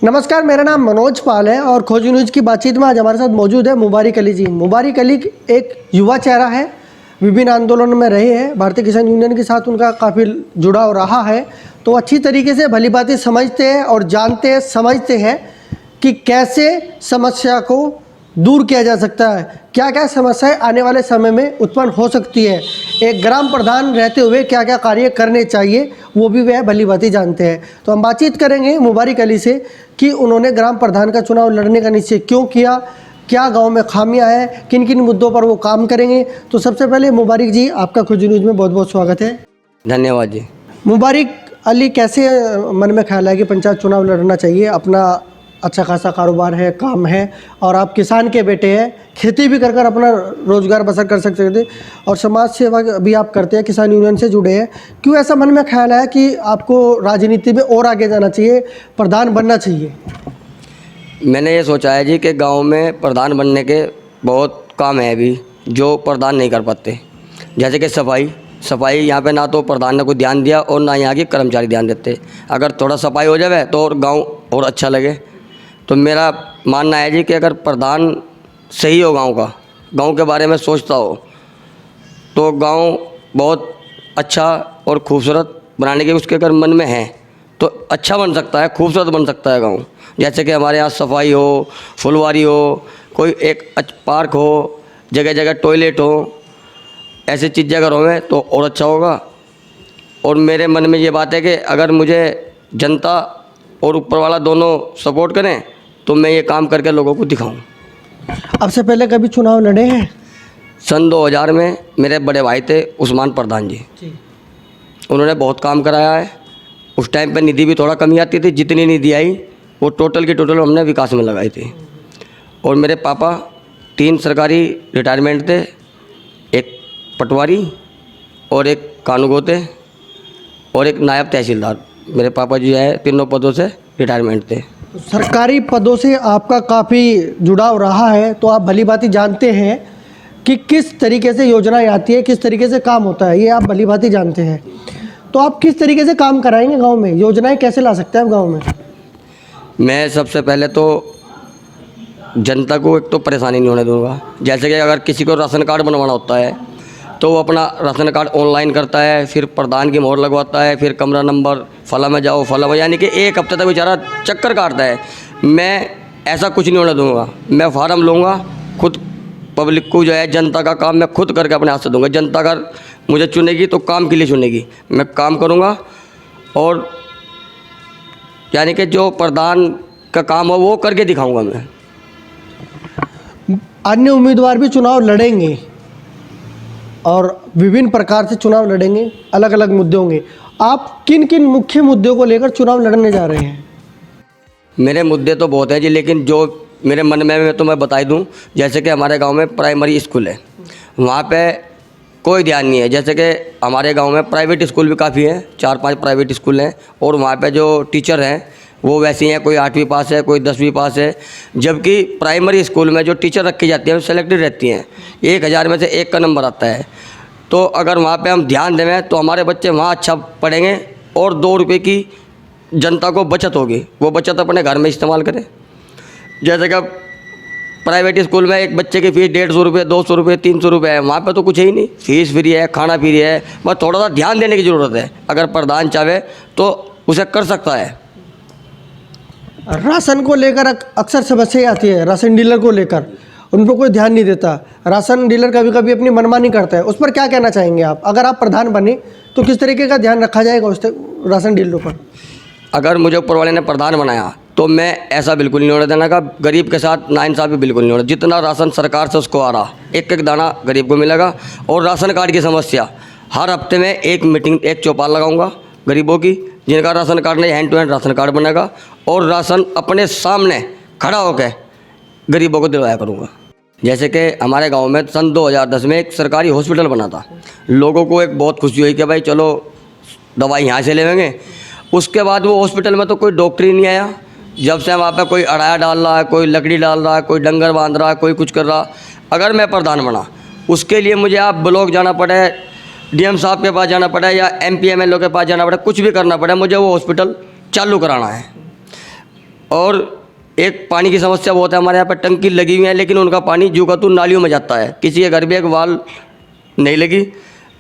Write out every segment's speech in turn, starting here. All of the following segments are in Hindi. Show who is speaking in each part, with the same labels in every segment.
Speaker 1: नमस्कार, मेरा नाम मनोज पाल है और खोजी न्यूज़ की बातचीत में आज हमारे साथ मौजूद है मुबारिक अली जी। मुबारिक अली एक युवा चेहरा है, विभिन्न आंदोलनों में रहे हैं, भारतीय किसान यूनियन के साथ उनका काफ़ी जुड़ाव रहा है, तो अच्छी तरीके से भली बातें समझते हैं और जानते हैं, समझते हैं कि कैसे समस्या को दूर किया जा सकता है, क्या क्या समस्याएं आने वाले समय में उत्पन्न हो सकती है, एक ग्राम प्रधान रहते हुए क्या क्या कार्य करने चाहिए वो भी वह भली बातें जानते हैं। तो हम बातचीत करेंगे मुबारिक अली से कि उन्होंने ग्राम प्रधान का चुनाव लड़ने का निश्चय क्यों किया, क्या गांव में खामियां हैं, किन किन मुद्दों पर वो काम करेंगे। तो सबसे पहले मुबारिक जी, आपका खोजी न्यूज़ में बहुत बहुत स्वागत है।
Speaker 2: धन्यवाद जी।
Speaker 1: मुबारिक अली, कैसे मन में ख्याल है कि पंचायत चुनाव लड़ना चाहिए? अपना अच्छा खासा कारोबार है, काम है और आप किसान के बेटे हैं, खेती भी कर कर अपना रोज़गार बसर कर सकते थे और समाज सेवा भी आप करते हैं, किसान यूनियन से जुड़े हैं। क्यों ऐसा मन में ख्याल है कि आपको राजनीति में और आगे जाना चाहिए, प्रधान बनना चाहिए?
Speaker 2: मैंने ये सोचा है जी कि गांव में प्रधान बनने के बहुत काम है अभी जो प्रधान नहीं कर पाते। जैसे कि सफाई यहाँ पे ना तो प्रधान ने कोई ध्यान दिया और ना यहाँ के कर्मचारी ध्यान देते। अगर थोड़ा सफाई हो जाए तो और गाँव और अच्छा लगे। तो मेरा मानना है जी कि अगर प्रधान सही हो, गांव के बारे में सोचता हो, तो गांव बहुत अच्छा और खूबसूरत बनाने के उसके अगर मन में है तो अच्छा बन सकता है, खूबसूरत बन सकता है गांव। जैसे कि हमारे यहाँ सफाई हो, फुलवारी हो, कोई एक पार्क हो, जगह जगह टॉयलेट हो, ऐसी चीज़ें अगर हों तो और अच्छा होगा। और मेरे मन में ये बात है कि अगर मुझे जनता और ऊपर वाला दोनों सपोर्ट करें तो मैं ये काम करके लोगों को दिखाऊं।
Speaker 1: अब से पहले कभी चुनाव लड़े हैं?
Speaker 2: सन 2000 में मेरे बड़े भाई थे उस्मान प्रधान जी, उन्होंने बहुत काम कराया है। उस टाइम पे निधि भी थोड़ा कमी आती थी, जितनी निधि आई वो टोटल की टोटल हमने विकास में लगाई थी। और मेरे पापा 3 सरकारी रिटायरमेंट थे, एक पटवारी और एक कानूगो थे और एक नायब तहसीलदार। मेरे पापा जी है, तीनों पदों से रिटायरमेंट थे।
Speaker 1: सरकारी पदों से आपका काफ़ी जुड़ाव रहा है, तो आप भली भांति जानते हैं कि किस तरीके से योजनाएं आती है, किस तरीके से काम होता है, ये आप भली भांति जानते हैं। तो आप किस तरीके से काम कराएंगे गांव में, योजनाएं कैसे ला सकते हैं आप गांव में?
Speaker 2: मैं सबसे पहले तो जनता को एक तो परेशानी नहीं होने दूंगा। जैसे कि अगर किसी को राशन कार्ड बनवाना होता है तो वो अपना राशन कार्ड ऑनलाइन करता है, फिर प्रधान की मोहर लगवाता है, फिर कमरा नंबर फला में जाओ फला में, यानी कि 1 हफ्ते तक बेचारा चक्कर काटता है। मैं ऐसा कुछ नहीं होने दूंगा। मैं फार्म लूँगा खुद, पब्लिक को जो है जनता का काम मैं खुद करके अपने हाथ से दूंगा। जनता अगर मुझे चुनेगी तो काम के लिए चुनेगी, मैं काम करूँगा। और यानी कि जो प्रधान का काम हो वो करके दिखाऊँगा मैं।
Speaker 1: अन्य उम्मीदवार भी चुनाव लड़ेंगे और विभिन्न प्रकार से चुनाव लड़ेंगे, अलग अलग मुद्दे होंगे। आप किन किन मुख्य मुद्दों को लेकर चुनाव लड़ने जा रहे हैं?
Speaker 2: मेरे मुद्दे तो बहुत हैं जी, लेकिन जो मेरे मन में मैं तो मैं बता दूं। जैसे कि हमारे गांव में प्राइमरी स्कूल है, वहाँ पे कोई ध्यान नहीं है। जैसे कि हमारे गांव में प्राइवेट स्कूल भी काफ़ी हैं, 4-5 प्राइवेट स्कूल हैं और वहाँ पे जो टीचर हैं वो वैसे ही हैं, कोई 8वीं पास है, कोई 10वीं पास है। जबकि प्राइमरी स्कूल में जो टीचर रखी जाती हैं वो सेलेक्टेड रहती हैं, 1000 में से 1 का नंबर आता है। तो अगर वहाँ पे हम ध्यान दें तो हमारे बच्चे वहाँ अच्छा पढ़ेंगे और 2 रुपये की जनता को बचत होगी, वो बचत अपने घर में इस्तेमाल करें। जैसे कि प्राइवेट स्कूल में एक बच्चे की फ़ीस 150 रुपये, 200 रुपये, 300 रुपये है, वहाँ पे तो कुछ है ही नहीं। फीस फ्री है, खाना फ्री है, बस थोड़ा सा ध्यान देने की ज़रूरत है। अगर प्रधान चाहे तो उसे कर सकता है।
Speaker 1: राशन को लेकर अक्सर समस्या आती है, राशन डीलर को लेकर उन पर कोई ध्यान नहीं देता। राशन डीलर कभी कभी अपनी मनमानी करता है, उस पर क्या कहना चाहेंगे आप? अगर आप प्रधान बने तो किस तरीके का ध्यान रखा जाएगा उस राशन डीलरों पर?
Speaker 2: अगर मुझे ऊपर वाले ने प्रधान बनाया तो मैं ऐसा बिल्कुल नहीं होने देना का गरीब के साथ नाइंसाफ़ी बिल्कुल नहीं होना। जितना राशन सरकार से उसको आ रहा, एक एक दाना गरीब को मिलेगा। और राशन कार्ड की समस्या, हर हफ्ते में एक मीटिंग, एक चौपाल लगाऊंगा गरीबों की, जिनका राशन कार्ड नहीं, hand to hand ration card बनेगा और राशन अपने सामने खड़ा होकर गरीबों को दिलवाया करूँगा। जैसे कि हमारे गांव में सन 2010 में एक सरकारी हॉस्पिटल बना था। लोगों को एक बहुत खुशी हुई कि भाई चलो दवाई यहाँ से लेंगे। उसके बाद वो हॉस्पिटल में तो कोई डॉक्टर ही नहीं आया। जब से वहाँ पे कोई अड़ाया डाल रहा है, कोई लकड़ी डाल रहा है, कोई डंगर बांध रहा है, कोई कुछ कर रहा। अगर मैं प्रधान बना, उसके लिए मुझे आप ब्लॉक जाना पड़े, डीएम साहब के पास जाना पड़े या MP MLO के पास जाना पड़े, कुछ भी करना पड़े, मुझे वो हॉस्पिटल चालू कराना है। और एक पानी की समस्या बहुत है हमारे यहाँ पर। टंकी लगी हुई है लेकिन उनका पानी जू का तू नालियों में जाता है। किसी के घर में एक वाल नहीं लगी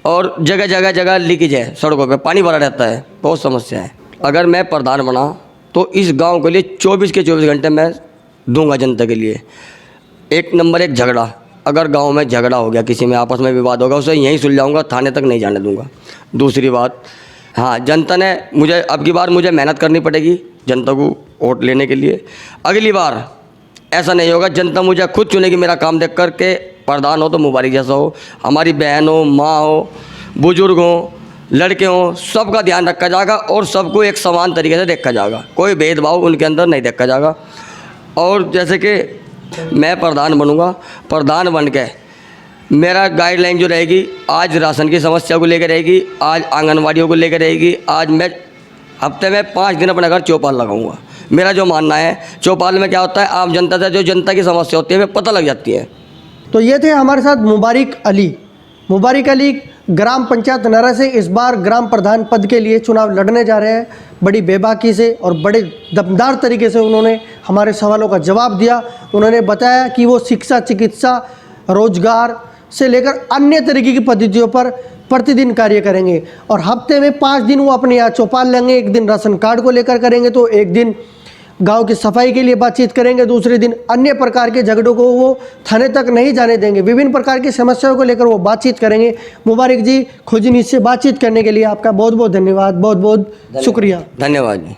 Speaker 2: और जगह जगह जगह लीकेज है, सड़कों पे पानी भरा रहता है, बहुत समस्या है। अगर मैं प्रधान बना तो इस गांव के लिए 24 के 24 घंटे मैं दूंगा जनता के लिए। एक नंबर एक झगड़ा, अगर गांव में झगड़ा हो गया, किसी में आपस में विवाद होगा, उसे यहीं सुलझाऊंगा, थाने तक नहीं जाने दूंगा। दूसरी बात, हाँ, जनता ने मुझे अब की बार मुझे मेहनत करनी पड़ेगी जनता को वोट लेने के लिए। अगली बार ऐसा नहीं होगा, जनता मुझे खुद चुनेगी मेरा काम देख कर के प्रधान हो तो मुबारक जैसा हो, हमारी बहन हो, माँ हो, बुजुर्ग हो, लड़के हों, सबका ध्यान रखा जाएगा और सबको एक समान तरीके से देखा जाएगा, कोई भेदभाव उनके अंदर नहीं देखा जाएगा। और जैसे कि मैं प्रधान बनूंगा, प्रधान बन के मेरा गाइडलाइन जो रहेगी, आज राशन की समस्या को लेकर रहेगी, आज आंगनवाड़ियों को लेकर रहेगी, आज मैं हफ्ते में 5 दिन अपने घर चौपाल लगाऊंगा। मेरा जो मानना है, चौपाल में क्या होता है, आम जनता से जो जनता की समस्या होती है हमें पता लग जाती है।
Speaker 1: तो ये थे हमारे साथ मुबारक अली। मुबारक अली ग्राम पंचायत नरा से इस बार ग्राम प्रधान पद के लिए चुनाव लड़ने जा रहे हैं। बड़ी बेबाकी से और बड़े दमदार तरीके से उन्होंने हमारे सवालों का जवाब दिया। उन्होंने बताया कि वो शिक्षा, चिकित्सा, रोजगार से लेकर अन्य तरीके की पद्धतियों पर प्रतिदिन कार्य करेंगे और हफ्ते में 5 दिन वो अपने यहाँ चौपाल लेंगे। एक दिन राशन कार्ड को लेकर करेंगे, तो एक दिन गांव की सफाई के लिए बातचीत करेंगे, दूसरे दिन अन्य प्रकार के झगड़ों को वो थाने तक नहीं जाने देंगे। विभिन्न प्रकार की समस्याओं को लेकर वो बातचीत करेंगे। मुबारक जी, खोजी न्यूज़ से बातचीत करने के लिए आपका बहुत बहुत धन्यवाद, बहुत बहुत शुक्रिया।
Speaker 2: धन्यवाद जी।